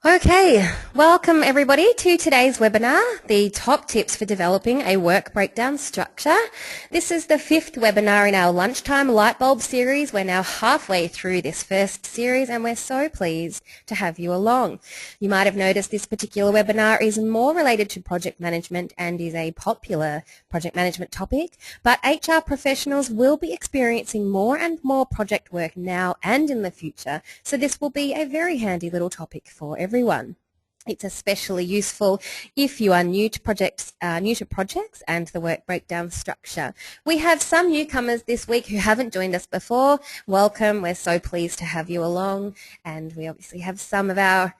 Okay, welcome everybody to today's webinar, the top tips for developing a work breakdown structure. This is the 5th webinar in our lunchtime lightbulb series. We're now halfway through this first series and we're so pleased to have you along. You might have noticed this particular webinar is more related to project management and is a popular project management topic, but HR professionals will be experiencing more and more project work now and in the future, so this will be a very handy little topic for everyone. It's especially useful if you are new to projects and the work breakdown structure. We have some newcomers this week who haven't joined us before. Welcome, we're so pleased to have you along, and we obviously have some of our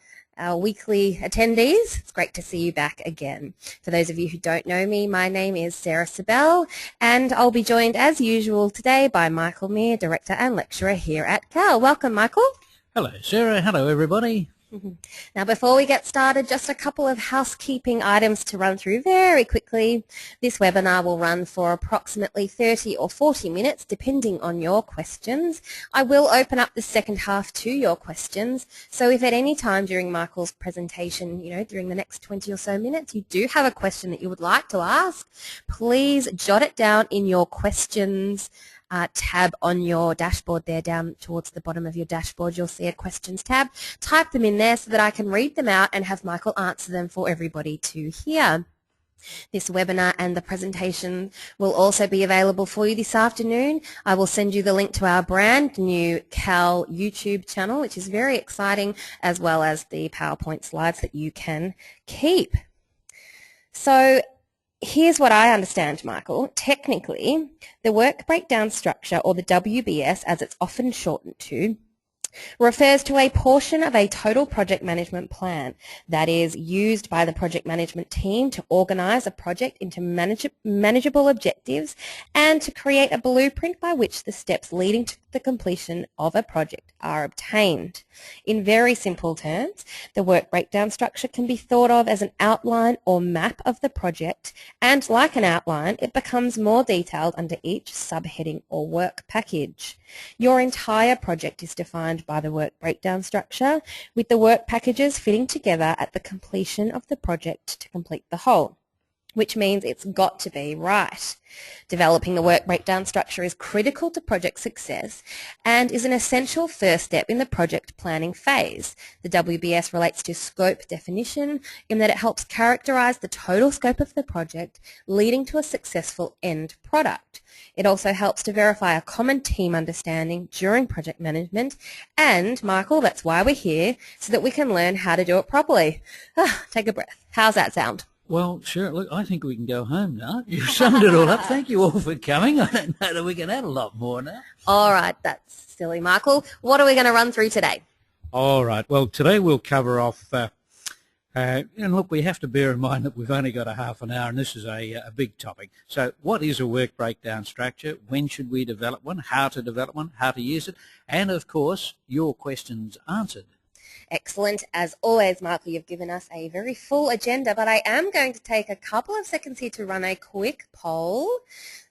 weekly attendees. It's great to see you back again. For those of you who don't know me, my name is Sarah Sibel, and I'll be joined as usual today by Michael Meir, Director and Lecturer here at Cal. Welcome, Michael. Hello, Sarah. Hello, everybody. Now, before we get started, just a couple of housekeeping items to run through very quickly. This webinar will run for approximately 30 or 40 minutes, depending on your questions. I will open up the second half to your questions, so if at any time during Michael's presentation, during the next 20 or so minutes, you do have a question that you would like to ask, please jot it down in your questions tab on your dashboard there. Down towards the bottom of your dashboard you'll see a questions tab. Type them in there so that I can read them out and have Michael answer them for everybody to hear. This webinar and the presentation will also be available for you this afternoon. I will send you the link to our brand new Cal YouTube channel, which is very exciting, as well as the PowerPoint slides that you can keep. So here's what I understand, Michael. Technically, the work breakdown structure, or the WBS as it's often shortened to, refers to a portion of a total project management plan that is used by the project management team to organise a project into manageable objectives and to create a blueprint by which the steps leading to the completion of a project are obtained. In very simple terms, the work breakdown structure can be thought of as an outline or map of the project, and like an outline, it becomes more detailed under each subheading or work package. Your entire project is defined by the work breakdown structure, with the work packages fitting together at the completion of the project to complete the whole, which means it's got to be right. Developing the work breakdown structure is critical to project success and is an essential first step in the project planning phase. The WBS relates to scope definition in that it helps characterize the total scope of the project, leading to a successful end product. It also helps to verify a common team understanding during project management, and Michael, that's why we're here, so that we can learn how to do it properly. Take a breath. How's that sound? Well, sure. Look, I think we can go home now. You've summed it all up. Thank you all for coming. I don't know that we can add a lot more now. All right, that's silly, Michael. What are we going to run through today? All right. Well, today we'll cover off, and look, we have to bear in mind that we've only got a half an hour, and this is a big topic. So what is a work breakdown structure? When should we develop one? How to develop one? How to use it? And, of course, your questions answered. Excellent. As always, Michael, you've given us a very full agenda, but I am going to take a couple of seconds here to run a quick poll.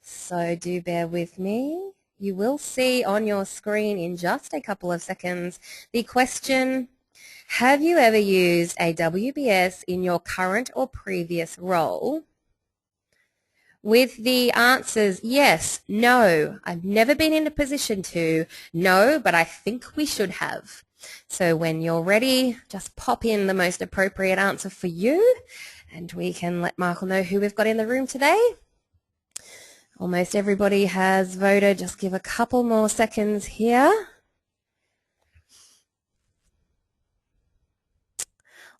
So do bear with me. You will see on your screen in just a couple of seconds the question, have you ever used a WBS in your current or previous role? With the answers yes, no, I've never been in a position to, no, but I think we should have. So when you're ready, just pop in the most appropriate answer for you, and we can let Michael know who we've got in the room today. Almost everybody has voted. Just give a couple more seconds here.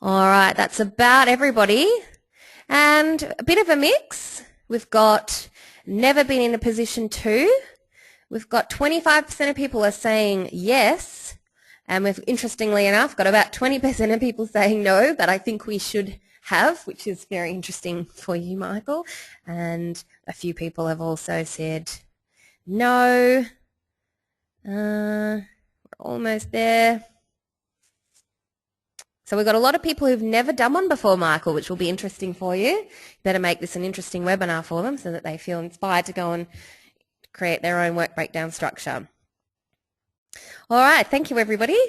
All right, that's about everybody. And a bit of a mix. We've got never been in a position to. We've got 25% of people are saying yes. And we've, interestingly enough, got about 20% of people saying no, but I think we should have, which is very interesting for you, Michael. And a few people have also said no. We're almost there. So we've got a lot of people who've never done one before, Michael, which will be interesting for you. You better make this an interesting webinar for them so that they feel inspired to go and create their own work breakdown structure. All right, thank you, everybody.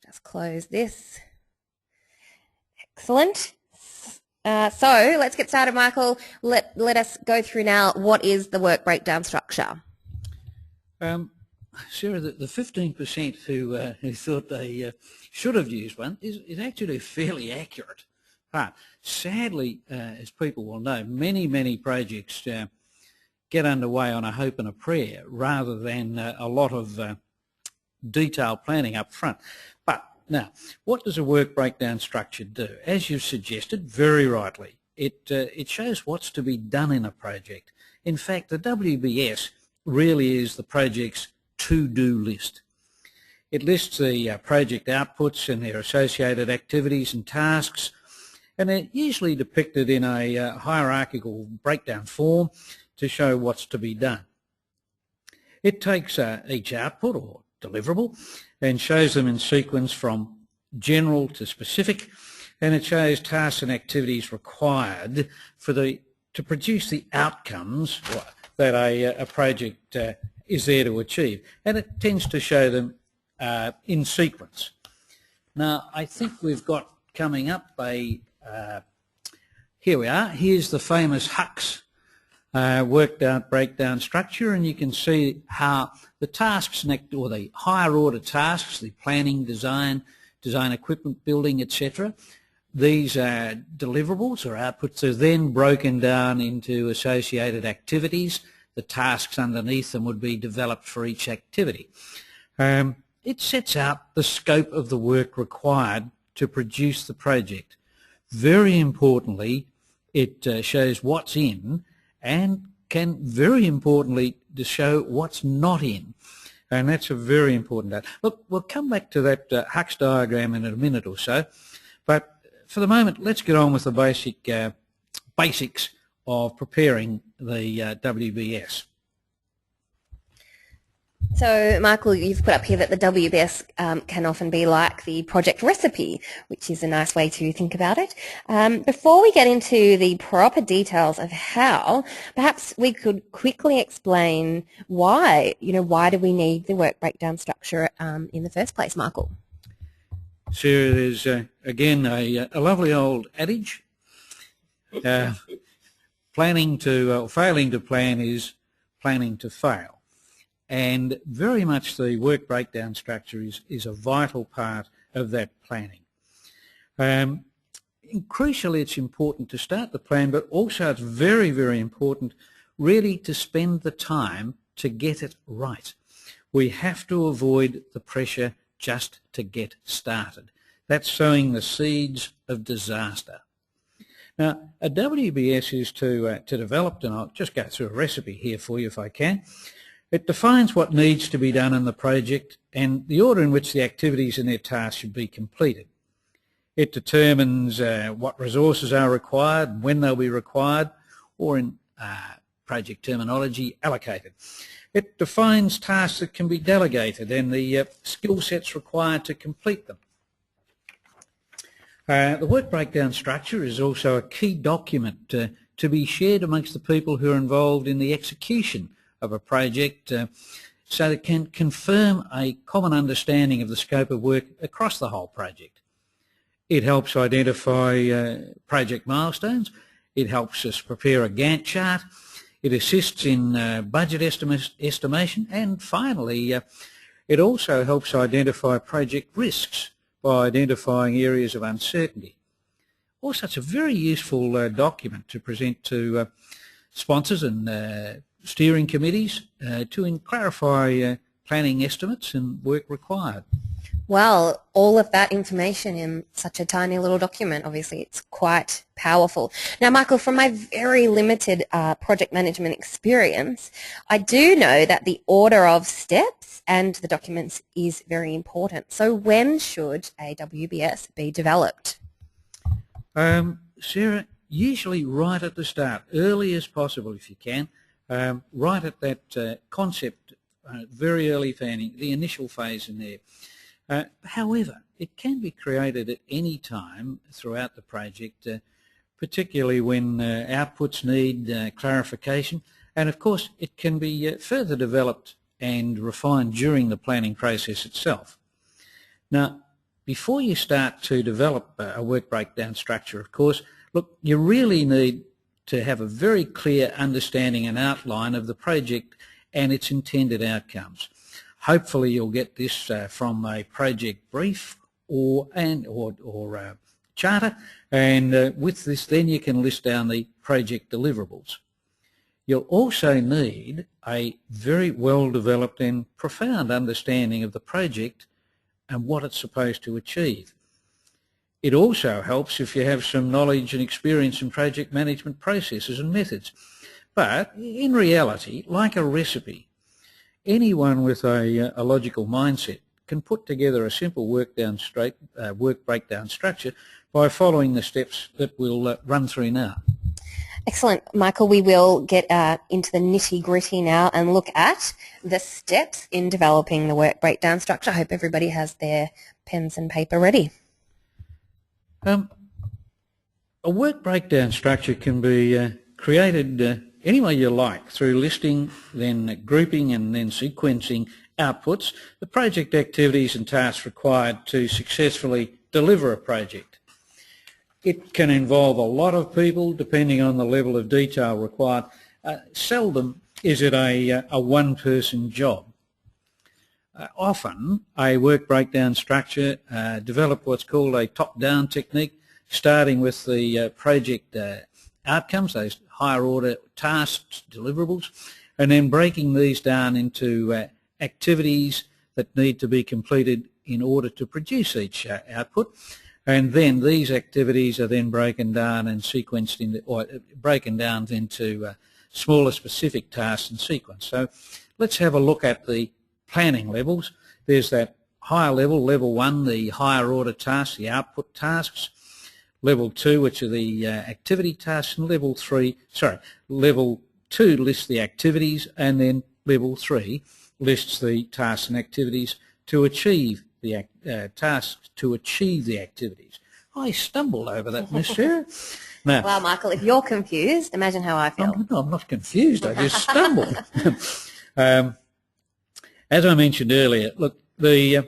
Just close this. Excellent. So let's get started, Michael. Let us go through now what is the work breakdown structure. Sarah, the 15% who thought they should have used one is actually fairly accurate. But sadly, as people will know, many projects get underway on a hope and a prayer rather than a lot of detailed planning up front. But now, what does a work breakdown structure do? As you've suggested very rightly, it shows what's to be done in a project. In fact, the WBS really is the project's to-do list. It lists the project outputs and their associated activities and tasks, and they're usually depicted in a hierarchical breakdown form to show what's to be done. It takes each output or deliverable and shows them in sequence from general to specific, and it shows tasks and activities required to produce the outcomes that a project is there to achieve, and it tends to show them in sequence. Now, I think we've got coming up here we are. Here's the famous Huck's worked out breakdown structure, and you can see how the tasks, or the higher order tasks, the planning, design equipment building, etc., these deliverables or outputs are then broken down into associated activities. The tasks underneath them would be developed for each activity. It sets out the scope of the work required to produce the project. Very importantly, it shows what's in and can, very importantly, to show what's not in. And that's a very important data. Look, we'll come back to that Huck's diagram in a minute or so, but for the moment, let's get on with the basics of preparing the WBS. So, Michael, you've put up here that the WBS can often be like the project recipe, which is a nice way to think about it. Before we get into the proper details of how, perhaps we could quickly explain why do we need the work breakdown structure in the first place, Michael? Sarah, there's, again, a lovely old adage. Failing to plan is planning to fail. And very much the work breakdown structure is a vital part of that planning. Crucially, it's important to start the plan, but also it's very, very important really to spend the time to get it right. We have to avoid the pressure just to get started. That's sowing the seeds of disaster. Now, a WBS is to develop, and I'll just go through a recipe here for you if I can. It defines what needs to be done in the project and the order in which the activities and their tasks should be completed. It determines what resources are required, when they'll be required, or in project terminology, allocated. It defines tasks that can be delegated and the skill sets required to complete them. The work breakdown structure is also a key document to be shared amongst the people who are involved in the execution of a project so it can confirm a common understanding of the scope of work across the whole project. It helps identify project milestones. It helps us prepare a Gantt chart. It assists in budget estimation, and finally it also helps identify project risks by identifying areas of uncertainty. Also, it's a very useful document to present to sponsors and steering committees to clarify planning estimates and work required. Well, all of that information in such a tiny little document, obviously it's quite powerful. Now, Michael, from my very limited project management experience, I do know that the order of steps and the documents is very important. So when should a WBS be developed? Sarah, usually right at the start, early as possible if you can, right at that concept, very early planning, the initial phase in there. However, it can be created at any time throughout the project, particularly when outputs need clarification, and of course it can be further developed and refined during the planning process itself. Now, before you start to develop a work breakdown structure, of course, look, you really need to have a very clear understanding and outline of the project and its intended outcomes. Hopefully you'll get this from a project brief or charter, and with this then you can list down the project deliverables. You'll also need a very well developed and profound understanding of the project and what it's supposed to achieve. It also helps if you have some knowledge and experience in project management processes and methods. But in reality, like a recipe, anyone with a logical mindset can put together a simple work breakdown structure by following the steps that we'll run through now. Excellent. Michael, we will get into the nitty-gritty now and look at the steps in developing the work breakdown structure. I hope everybody has their pens and paper ready. A work breakdown structure can be created any way you like, through listing, then grouping and then sequencing outputs, the project activities and tasks required to successfully deliver a project. It can involve a lot of people depending on the level of detail required. Seldom is it a one-person job. Often a work breakdown structure develop what's called a top-down technique, starting with the project outcomes, those higher order tasks, deliverables, and then breaking these down into activities that need to be completed in order to produce each output. And then these activities are then broken down and sequenced into smaller specific tasks and sequence. So let's have a look at the planning levels. There's that higher level, level 1, the higher order tasks, the output tasks. Level 2, which are the activity tasks, and level 2 lists the activities, and then level 3 lists the tasks and activities to achieve the activities. I stumbled over that, Miss Sarah. Now, well, Michael, if you're confused, imagine how I feel. No, I'm not confused. I just stumbled. As I mentioned earlier, look, the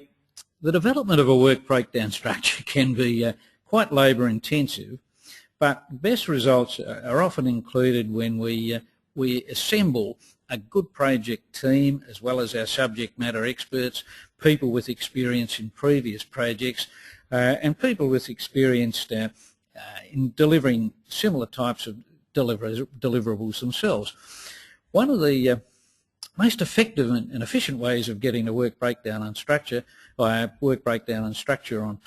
development of a work breakdown structure can be quite labour intensive, but best results are often included when we assemble a good project team, as well as our subject matter experts, people with experience in previous projects, and people with experience in delivering similar types of deliverables themselves. One of the most effective and efficient ways of getting a work breakdown on structure on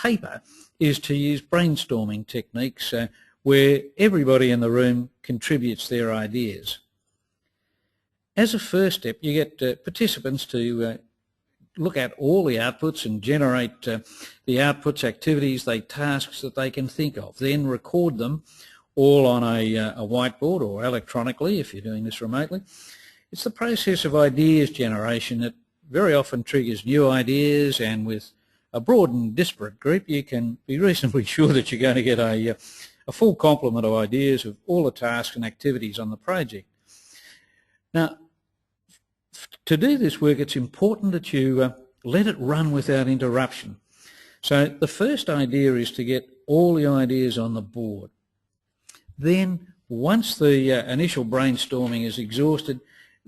paper is to use brainstorming techniques where everybody in the room contributes their ideas. As a first step, you get participants to look at all the outputs and generate the outputs, activities, tasks that they can think of. Then record them all on a whiteboard or electronically if you're doing this remotely. It's the process of ideas generation that very often triggers new ideas, and with a broad and disparate group you can be reasonably sure that you're going to get a full complement of ideas of all the tasks and activities on the project. Now, to do this work, it's important that you let it run without interruption. So the first idea is to get all the ideas on the board. Then, once the initial brainstorming is exhausted,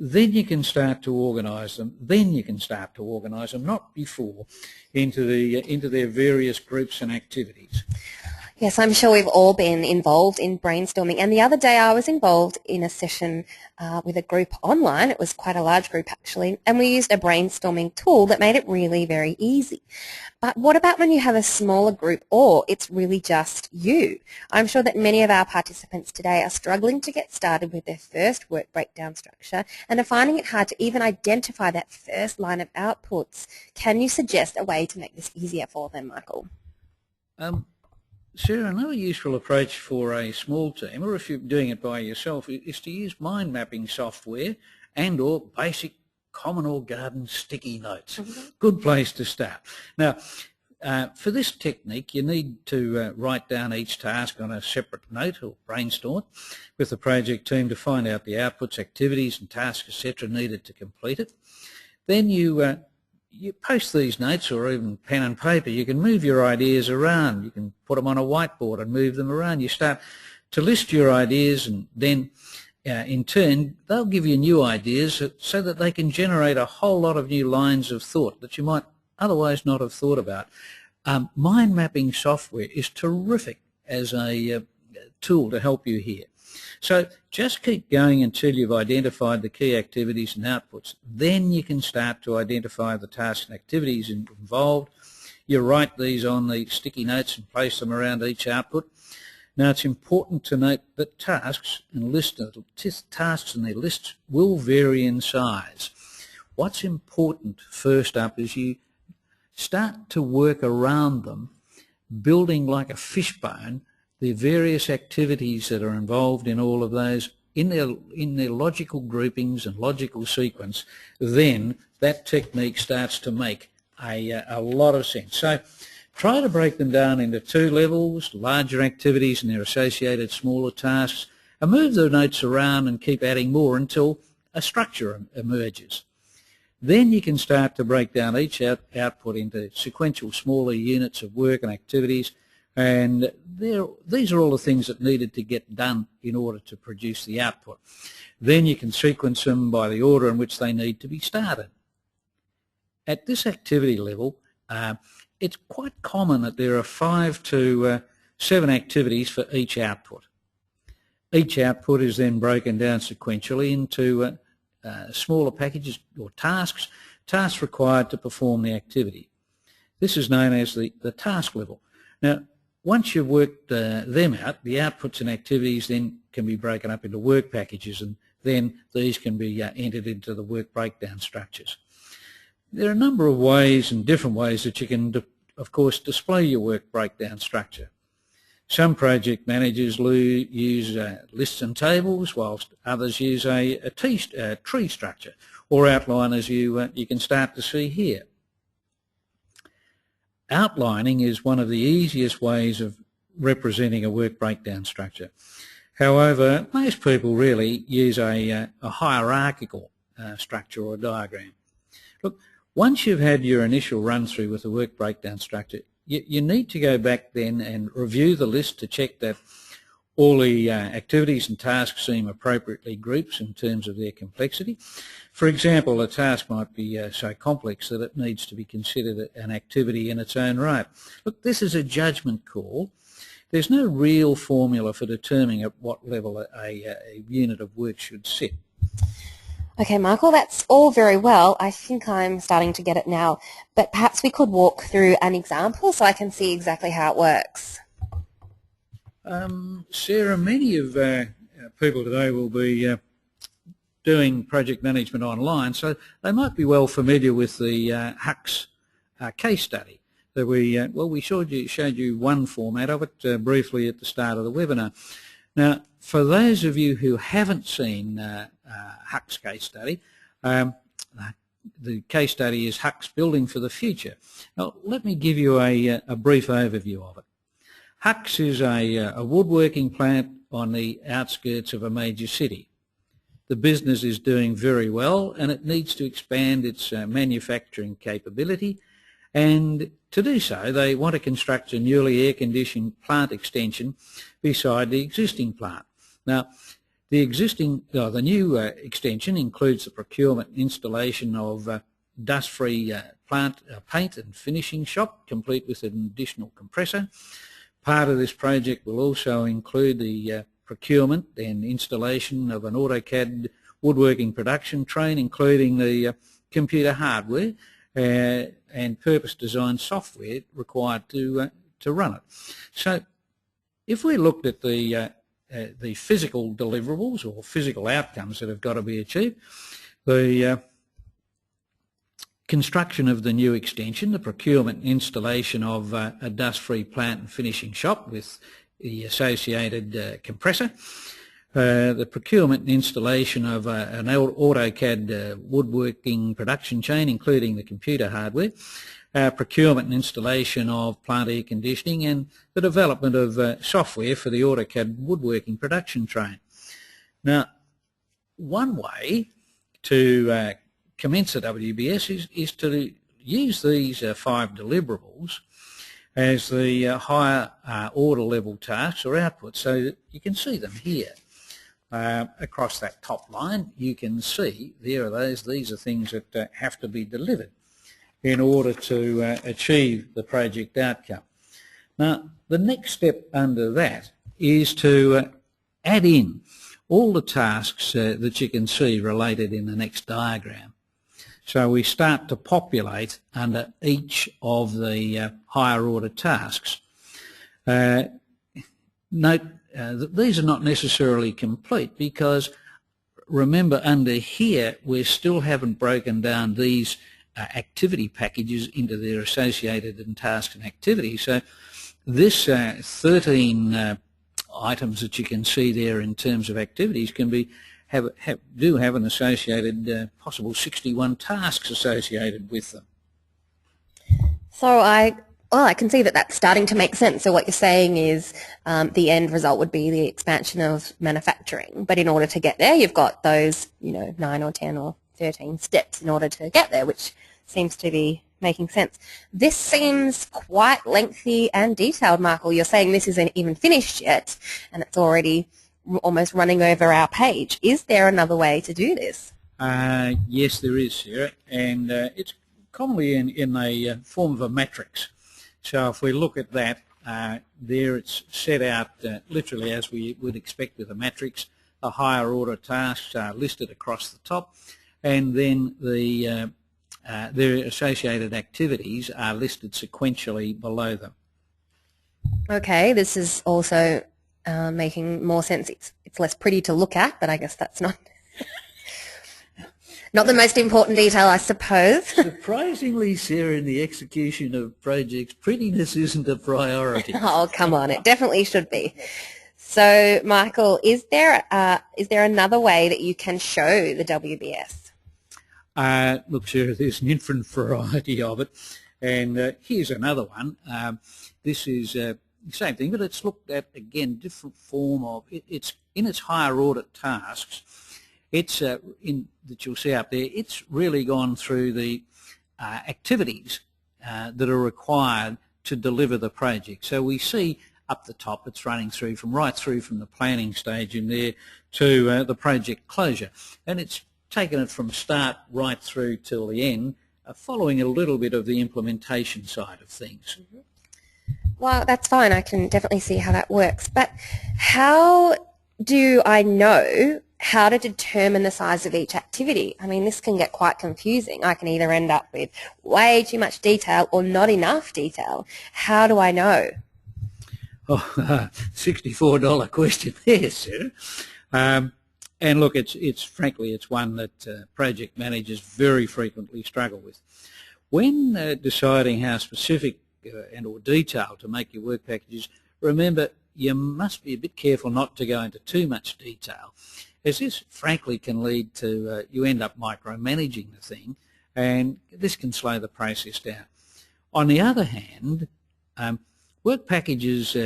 then you can start to organise them. Not before, into their various groups and activities. Yes, I'm sure we've all been involved in brainstorming. And the other day I was involved in a session with a group online. It was quite a large group actually. And we used a brainstorming tool that made it really very easy. But what about when you have a smaller group or it's really just you? I'm sure that many of our participants today are struggling to get started with their first work breakdown structure and are finding it hard to even identify that first line of outputs. Can you suggest a way to make this easier for them, Michael? Sarah, another useful approach for a small team, or if you're doing it by yourself, is to use mind mapping software and or basic common or garden sticky notes. Good place to start. Now, for this technique, you need to write down each task on a separate note or brainstorm with the project team to find out the outputs, activities and tasks, etc. needed to complete it. Then you you post these notes, or even pen and paper. You can move your ideas around. You can put them on a whiteboard and move them around. You start to list your ideas, and then in turn they'll give you new ideas so that they can generate a whole lot of new lines of thought that you might otherwise not have thought about. Mind mapping software is terrific as a tool to help you here. So just keep going until you've identified the key activities and outputs. Then you can start to identify the tasks and activities involved. You write these on the sticky notes and place them around each output. Now, it's important to note that tasks and their lists will vary in size. What's important first up is you start to work around them, building like a fishbone the various activities that are involved in all of those in their logical groupings and logical sequence. Then that technique starts to make a lot of sense. So try to break them down into 2 levels, larger activities and their associated smaller tasks, and move the notes around and keep adding more until a structure emerges. Then you can start to break down each output into sequential smaller units of work and activities, and these are all the things that needed to get done in order to produce the output. Then you can sequence them by the order in which they need to be started. At this activity level, it's quite common that there are 5 to 7 activities for each output. Each output is then broken down sequentially into smaller packages or tasks required to perform the activity. This is known as the task level. Now, once you've worked them out, the outputs and activities then can be broken up into work packages, and then these can be entered into the work breakdown structures. There are a number of ways and different ways that you can, of course, display your work breakdown structure. Some project managers use lists and tables, whilst others use a tree structure or outline, as you can start to see here. Outlining is one of the easiest ways of representing a work breakdown structure. However, most people really use a hierarchical structure or diagram. Look, once you've had your initial run through with the work breakdown structure, you need to go back then and review the list to check that all the activities and tasks seem appropriately grouped in terms of their complexity. For example, a task might be so complex that it needs to be considered an activity in its own right. Look, this is a judgment call. There's no real formula for determining at what level a unit of work should sit. Okay, Michael, that's all very well. I think I'm starting to get it now, but perhaps we could walk through an example so I can see exactly how it works. Sarah, many of people today will be doing project management online, so they might be well familiar with the HUX case study that we showed you one format of it briefly at the start of the webinar. Now, for those of you who haven't seen HUX case study, the case study is HUX Building for the Future. Now, let me give you a brief overview of it. HUX is a woodworking plant on the outskirts of a major city. The business is doing very well and it needs to expand its manufacturing capability, and to do so they want to construct a newly air-conditioned plant extension beside the existing plant. Now, the new extension includes the procurement and installation of dust-free plant paint and finishing shop, complete with an additional compressor. Part of this project will also include the procurement and installation of an AutoCAD woodworking production train, including the computer hardware and purpose-designed software required to run it. So, if we looked at the physical deliverables or physical outcomes that have got to be achieved, the construction of the new extension, the procurement and installation of a dust-free plant and finishing shop with the associated compressor, the procurement and installation of an AutoCAD woodworking production chain, including the computer hardware, procurement and installation of plant air conditioning, and the development of software for the AutoCAD woodworking production train. Now, one way to commence a WBS is to use these 5 deliverables as the higher order level tasks or outputs, so that you can see them here. Across that top line, you can see there are those. These are things that have to be delivered in order to achieve the project outcome. Now, the next step under that is to add in all the tasks that you can see related in the next diagram. So we start to populate under each of the higher order tasks. Note that these are not necessarily complete, because remember, under here we still haven't broken down these activity packages into their associated and tasks and activities. So this 13 items that you can see there in terms of activities can be do have an associated possible 61 tasks associated with them. So I can see that that's starting to make sense. So what you're saying is the end result would be the expansion of manufacturing, but in order to get there, you've got those 9 or 10 or 13 steps in order to get there, which seems to be making sense. This seems quite lengthy and detailed, Michael. You're saying this isn't even finished yet, and it's already almost running over our page. Is there another way to do this? Yes, there is, Sarah, and it's commonly in a form of a matrix. So if we look at that, there it's set out literally as we would expect with a matrix. The higher order tasks are listed across the top, and then their associated activities are listed sequentially below them. Okay, this is also making more sense. It's less pretty to look at, but I guess that's not the most important detail, I suppose. Surprisingly, Sarah, in the execution of projects, prettiness isn't a priority. Oh, come on, it definitely should be. So, Michael, is there another way that you can show the WBS? Look, Sarah, there's an infinite variety of it, and here's another one. This is the same thing, but it's looked at again, different form of it. It's in its higher order tasks. It's that you'll see up there. It's really gone through the activities that are required to deliver the project. So we see up the top, it's running through right through from the planning stage in there to the project closure, and it's taken it from start right through till the end, following a little bit of the implementation side of things. Mm-hmm. Well, that's fine. I can definitely see how that works. But how do I know how to determine the size of each activity? I mean, this can get quite confusing. I can either end up with way too much detail or not enough detail. How do I know? Oh, $64 question there, sir. And look, frankly, it's one that project managers very frequently struggle with. When deciding how specific and or detailed to make your work packages, remember you must be a bit careful not to go into too much detail, as this frankly can lead to you end up micromanaging the thing, and this can slow the process down. On the other hand, work packages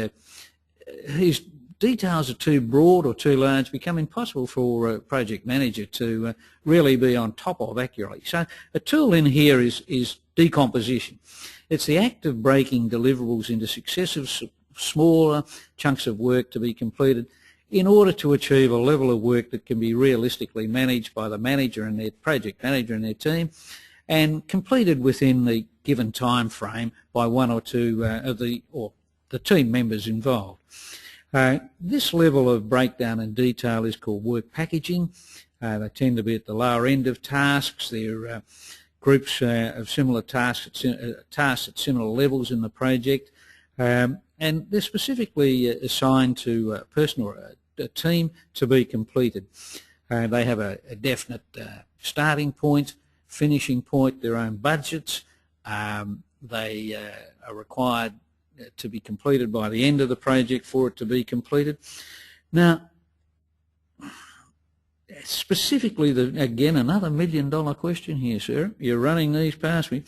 whose details are too broad or too large become impossible for a project manager to really be on top of accurately. So a tool in here is decomposition. It's the act of breaking deliverables into successive smaller chunks of work to be completed in order to achieve a level of work that can be realistically managed by the manager and their project manager and their team, and completed within the given time frame by one or two of the team members involved. This level of breakdown and detail is called work packaging. They tend to be at the lower end of tasks. They're groups of similar tasks at similar levels in the project, and they're specifically assigned to a person or a team to be completed. They have a definite starting point, finishing point, their own budgets. They are required to be completed by the end of the project for it to be completed. Now, specifically, again, another $1 million question here, Sarah. You're running these past me.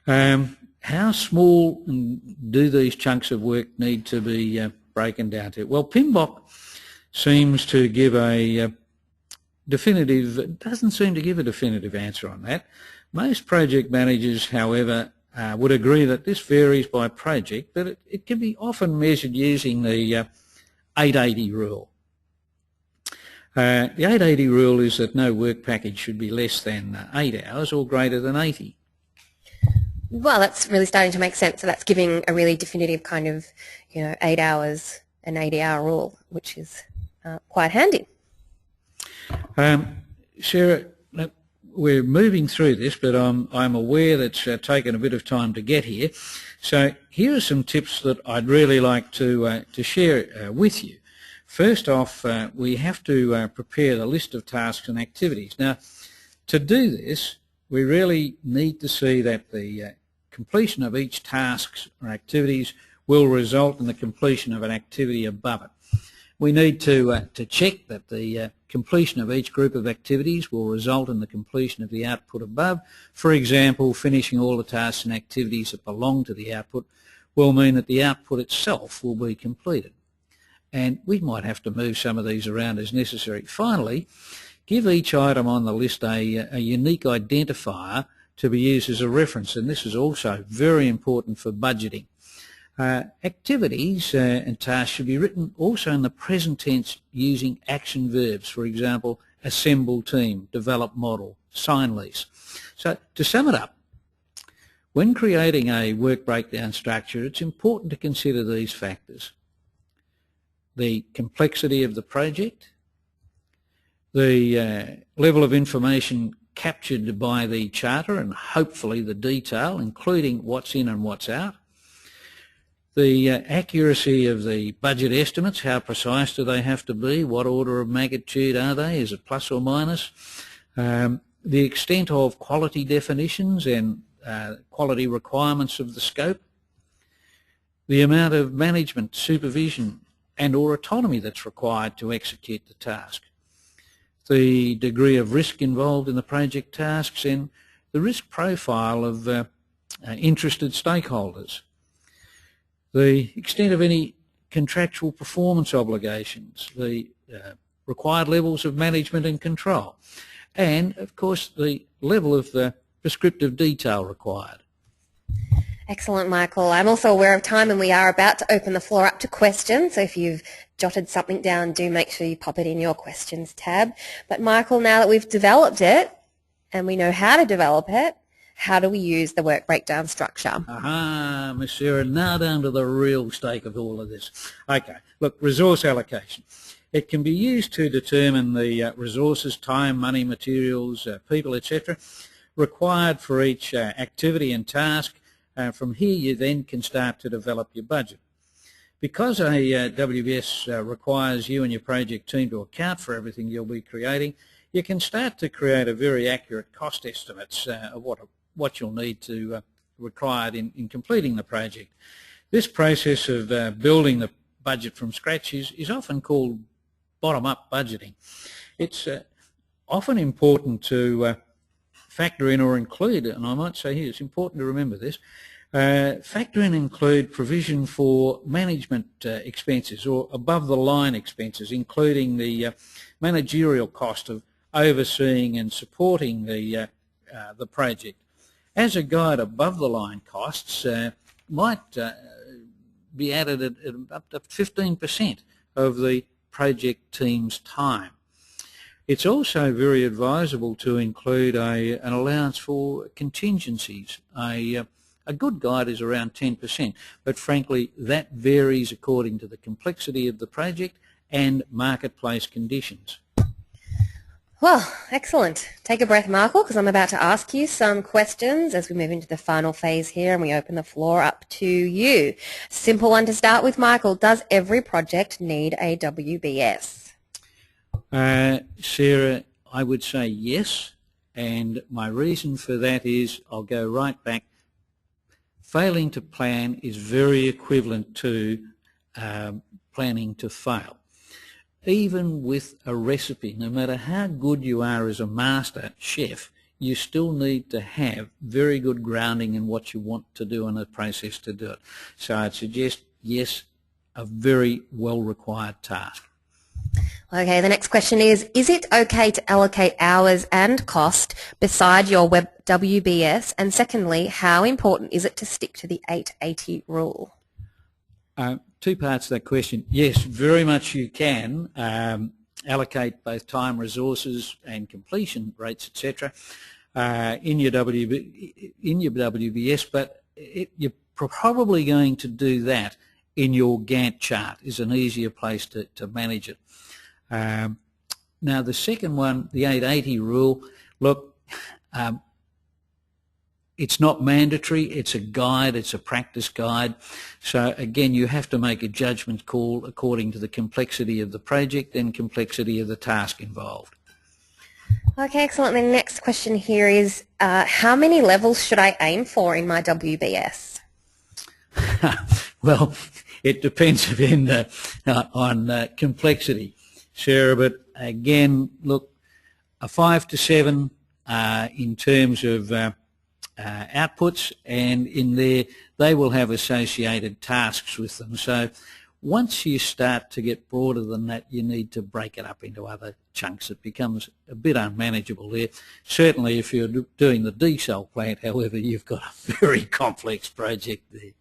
How small do these chunks of work need to be broken down to? Well, PMBOK seems to give doesn't seem to give a definitive answer on that, Most project managers, however, would agree that this varies by project, but it can be often measured using the 880 rule. The 880 rule is that no work package should be less than 8 hours or greater than 80. Well, that's really starting to make sense. So that's giving a really definitive kind of, 8 hours, an 80-hour rule, which is quite handy. Sarah, we're moving through this, but I'm aware that it's taken a bit of time to get here. So here are some tips that I'd really like to share with you. First off, we have to prepare the list of tasks and activities. Now, to do this, we really need to see that the completion of each task or activities will result in the completion of an activity above it. We need to check that the completion of each group of activities will result in the completion of the output above. For example, finishing all the tasks and activities that belong to the output will mean that the output itself will be completed. And we might have to move some of these around as necessary. Finally, give each item on the list a unique identifier to be used as a reference, and this is also very important for budgeting. Activities and tasks should be written also in the present tense using action verbs, for example, assemble team, develop model, sign lease. So to sum it up, when creating a work breakdown structure, it's important to consider these factors: the complexity of the project, the level of information captured by the charter and hopefully the detail, including what's in and what's out, the accuracy of the budget estimates, how precise do they have to be, what order of magnitude are they, is it plus or minus, the extent of quality definitions and quality requirements of the scope, the amount of management, supervision and or autonomy that's required to execute the task, the degree of risk involved in the project tasks, and the risk profile of interested stakeholders, the extent of any contractual performance obligations, the required levels of management and control, and of course the level of the prescriptive detail required. Excellent, Michael. I'm also aware of time and we are about to open the floor up to questions. So if you've jotted something down, do make sure you pop it in your questions tab. But Michael, now that we've developed it and we know how to develop it, how do we use the work breakdown structure? Aha, Miss Sarah, now down to the real stake of all of this. Okay, look, resource allocation. It can be used to determine the resources, time, money, materials, people, etc., required for each activity and task. From here you then can start to develop your budget. Because a WBS requires you and your project team to account for everything you'll be creating, you can start to create a very accurate cost estimates of what you'll need to required in completing the project. This process of building the budget from scratch is often called bottom-up budgeting. It's often important to factor in or include, and I might say here it's important to remember this, factor in and include provision for management expenses or above-the-line expenses, including the managerial cost of overseeing and supporting the project. As a guide, above-the-line costs might be added at up to 15% of the project team's time. It's also very advisable to include an allowance for contingencies. A good guide is around 10%, but frankly that varies according to the complexity of the project and marketplace conditions. Well, excellent. Take a breath, Michael, because I'm about to ask you some questions as we move into the final phase here and we open the floor up to you. Simple one to start with, Michael. Does every project need a WBS? Sarah, I would say yes, and my reason for that is I'll go right back. Failing to plan is very equivalent to planning to fail. Even with a recipe, no matter how good you are as a master chef, you still need to have very good grounding in what you want to do and the process to do it. So I'd suggest yes, a very well required task. Okay, the next question is it okay to allocate hours and cost beside your WBS? And secondly, how important is it to stick to the 880 rule? Two parts to that question. Yes, very much you can allocate both time, resources and completion rates, etc. In your WBS, but you're probably going to do that in your Gantt chart. Is an easier place to manage it. Now the second one, the 880 rule, look, it's not mandatory, it's a guide, it's a practice guide. So again, you have to make a judgment call according to the complexity of the project and complexity of the task involved. Okay, excellent. The next question here is, how many levels should I aim for in my WBS? Well, it depends again on complexity, Sarah, but again, look, a 5 to 7 in terms of outputs, and in there they will have associated tasks with them. So once you start to get broader than that, you need to break it up into other chunks. It becomes a bit unmanageable there. Certainly if you're doing the desal plant, however, you've got a very complex project there.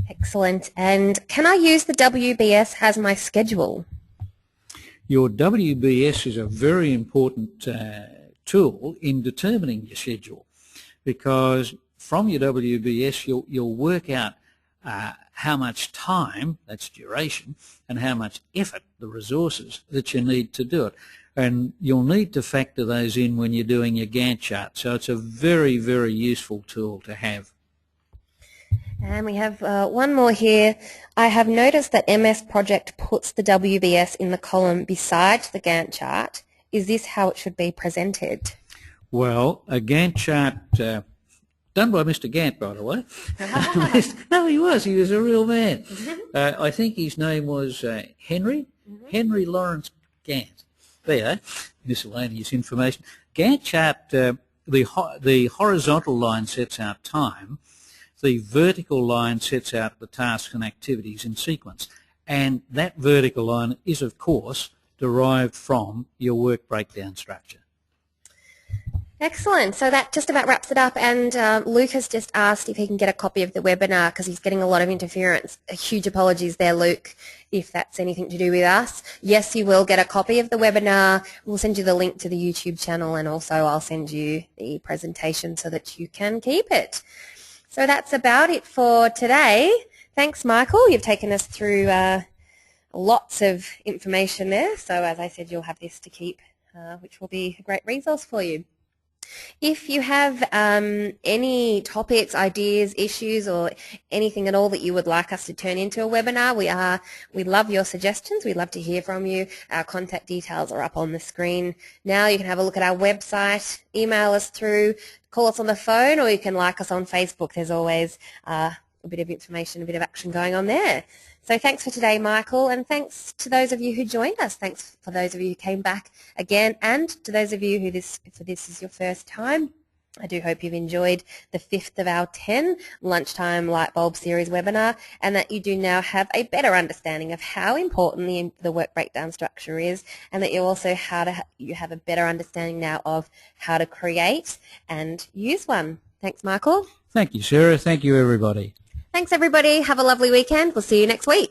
Excellent. And can I use the WBS as my schedule? Your WBS is a very important tool in determining your schedule, because from your WBS you'll work out how much time, that's duration, and how much effort, the resources, that you need to do it. And you'll need to factor those in when you're doing your Gantt chart. So it's a very, very useful tool to have. And we have one more here. I have noticed that MS Project puts the WBS in the column beside the Gantt chart. Is this how it should be presented? Well, a Gantt chart done by Mr. Gantt, by the way. No, he was a real man. I think his name was Henry Lawrence Gantt. There, miscellaneous information. Gantt chart, the horizontal line sets out time. The vertical line sets out the tasks and activities in sequence. And that vertical line is, of course, derived from your work breakdown structure. Excellent. So that just about wraps it up. And Luke has just asked if he can get a copy of the webinar because he's getting a lot of interference. Huge apologies there, Luke, if that's anything to do with us. Yes, you will get a copy of the webinar. We'll send you the link to the YouTube channel, and also I'll send you the presentation so that you can keep it. So that's about it for today. Thanks, Michael. You've taken us through lots of information there. So as I said, you'll have this to keep, which will be a great resource for you. If you have any topics, ideas, issues, or anything at all that you would like us to turn into a webinar, we love your suggestions. We'd love to hear from you. Our contact details are up on the screen now. You can have a look at our website, email us through, call us on the phone, or you can like us on Facebook. There's always a bit of information, a bit of action going on there. So thanks for today, Michael, and thanks to those of you who joined us. Thanks for those of you who came back again, and to those of you who this is your first time. I do hope you've enjoyed the 5th of our 10 Lunchtime Light Bulb Series webinar, and that you do now have a better understanding of how important the work breakdown structure is, and that you also you have a better understanding now of how to create and use one. Thanks, Michael. Thank you, Sarah. Thank you, everybody. Thanks, everybody. Have a lovely weekend. We'll see you next week.